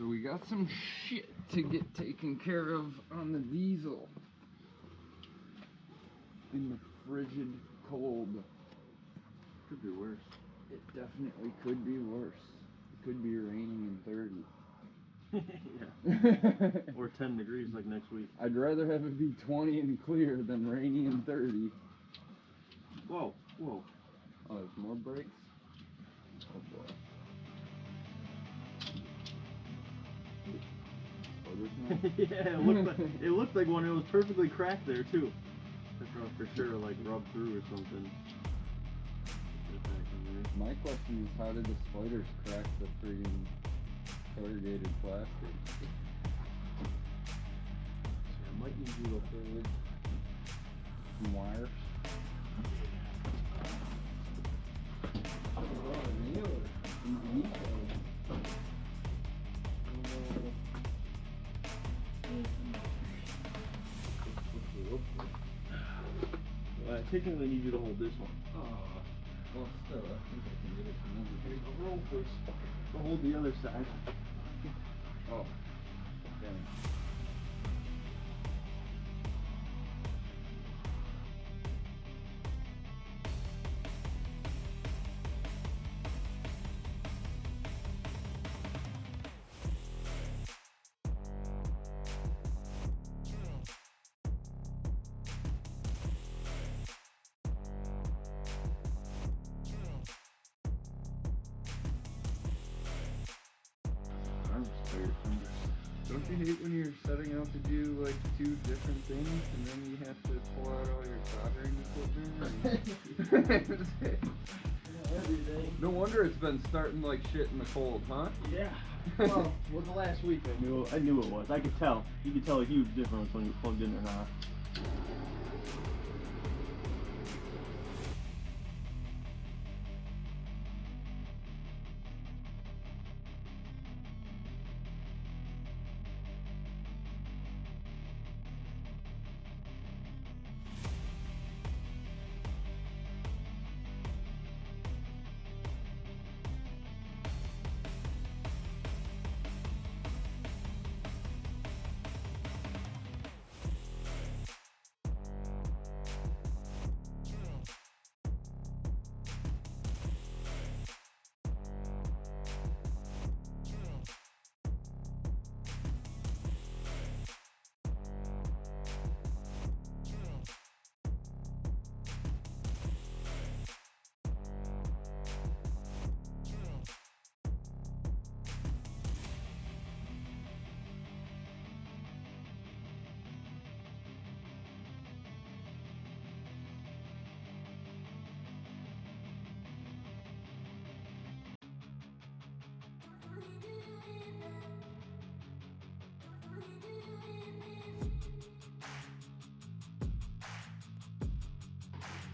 So we got some shit to get taken care of on the diesel. In the frigid cold. Could be worse. It definitely could be worse. It could be raining in 30. Yeah. Or 10 degrees like next week. I'd rather have it be 20 and clear than rainy and 30. Whoa, whoa. Oh, there's more brakes? Oh boy. Yeah, it looked like one. It was perfectly cracked there too. I thought for sure like rubbed through or something. My question is, how did the spiders crack the friggin' corrugated plastic? I might need you to hold some wires. Well, I technically need you to hold this one. Well, still, I think I can get it from over here. The roll first. I'll hold the other side. Oh, damn. Don't you hate when you're setting out to do like 2 different things and then you have to pull out all your soldering equipment? Every day. No wonder it's been starting like shit in the cold, huh? Yeah. Well, the last week I knew it was. I could tell. You could tell a huge difference when you plugged in or not.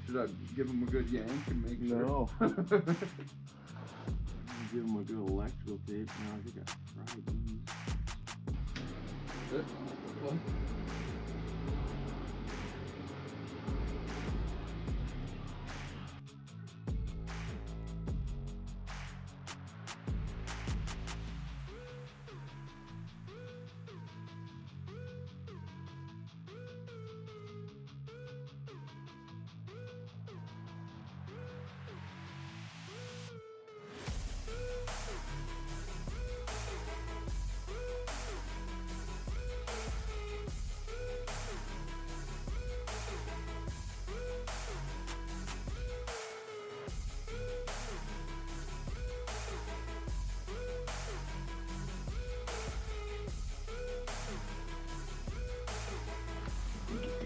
Should I give him a good yank and make sure? No. Give him a good electrical tape. Now I think I fried these. What?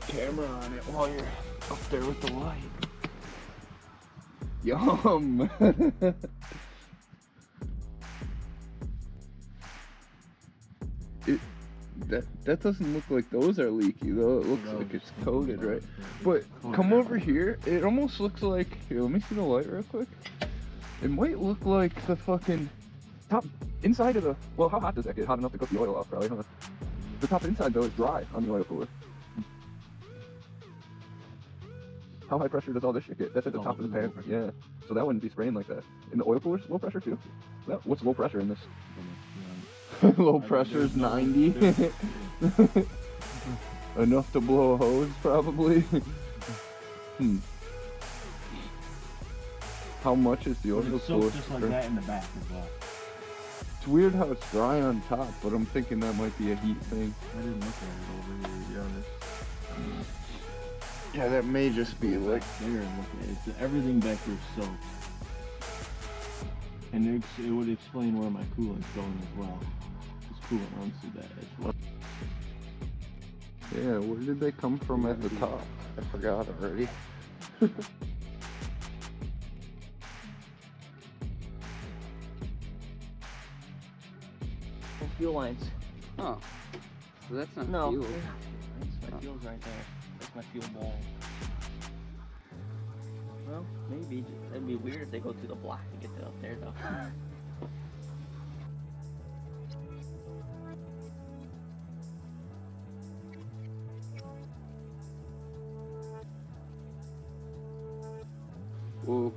Camera on it while you're up there with the light. Yum! That doesn't look like those are leaky though. It looks like it's coated, right? But come over here. It almost looks like, here, let me see the light real quick. It might look like the fucking top inside of the, well, how hot does that get? Hot enough to cook the oil off, probably, huh? The top inside though is dry on the oil cooler. How high pressure does all this shit get? That's at the top of the pan. Yeah. So that wouldn't be spraying like that. In the oil cooler's low pressure too? What's low pressure in this? Low pressure is 90. Enough to blow a hose, probably. How much is the oil It's cooler? soaked just like that in the back as well. It's weird how it's dry on top, but I'm thinking that might be a heat thing. I didn't look at it over here, to be honest. Yeah, that may just be like... There, look at it. Everything back there is soaked. And it would explain where my coolant's going as well. This coolant runs through that as well. Yeah, where did they come from at the top? I forgot already. Fuel lines. Oh. So that's not No. fuel. That's my fuel's right there. That's my fuel ball. Well, maybe. It'd be weird if they go through the block to get to up there, though. Well,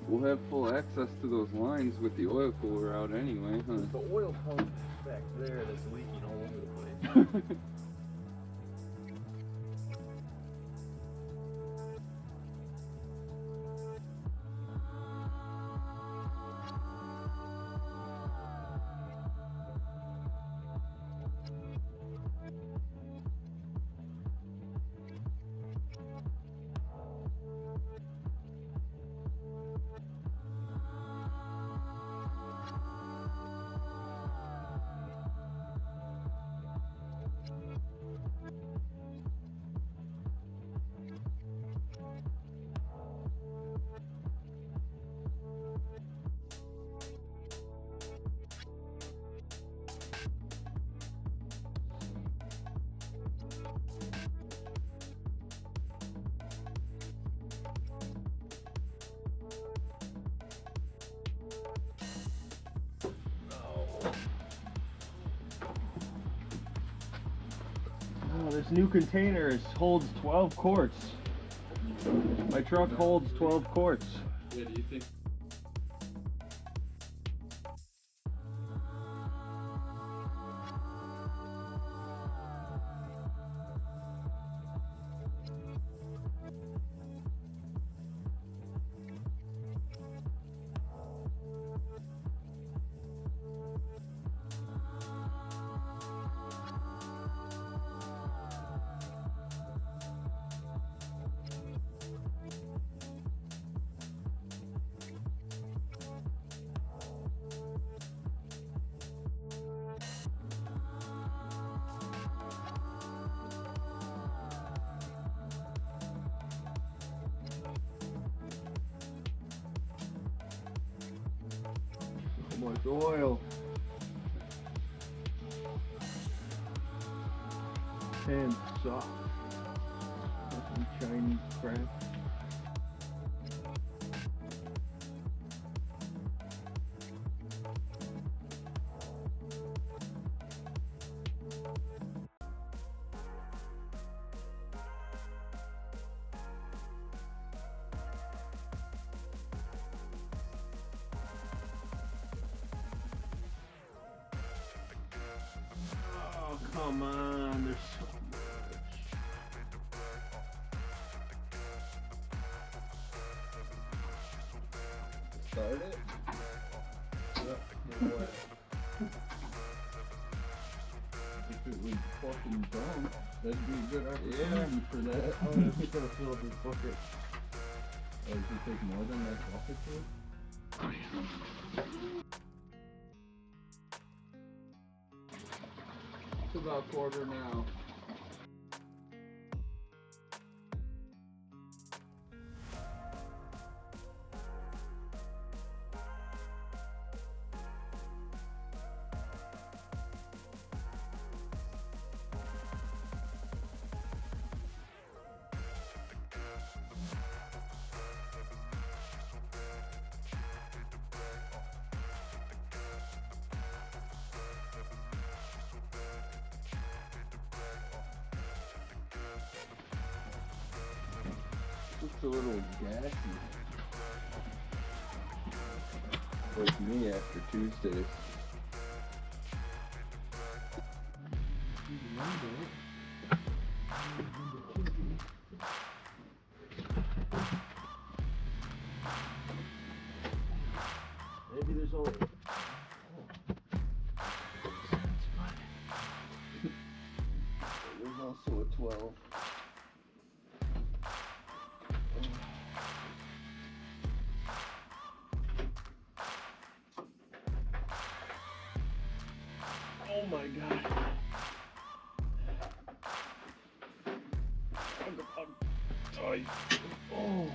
we'll have full access to those lines with the oil cooler out anyway, huh? The oil pump back there that's leaking all over the place. Oh, this new container holds 12 quarts. My truck holds 12 quarts. Yeah, do you think? How much oil? And soft. Fucking Chinese crap. Oh, come on, there's so much. Start it? Yep, no way. If it was fucking dumb, that'd be a good opportunity for that. Oh, I'm just gonna fill up this bucket. Oh, does it take more than that bucket to? It's about quarter now. Just a little gassy. Like me after Tuesdays. Maybe there's only. There's also a 12. Oh my god. I'm oh.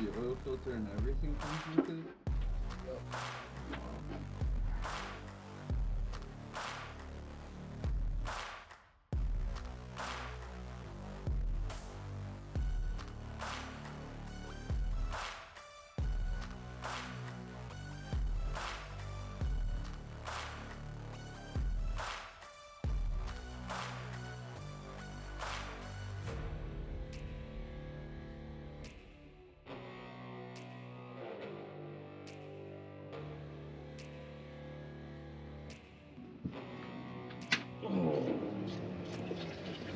The oil filter and everything comes with it?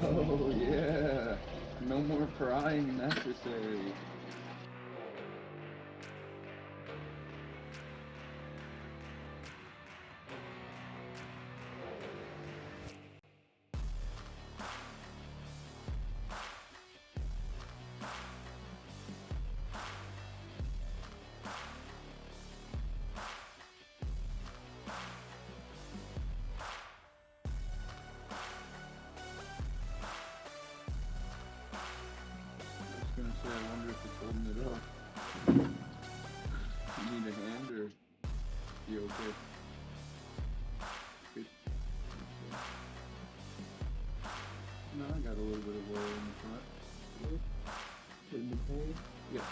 Oh yeah, no more prying necessary. I was gonna say, I wonder if it's holding it up. You need a hand or you okay? Good. No, I got a little bit of oil in the front. In the paint? Yep.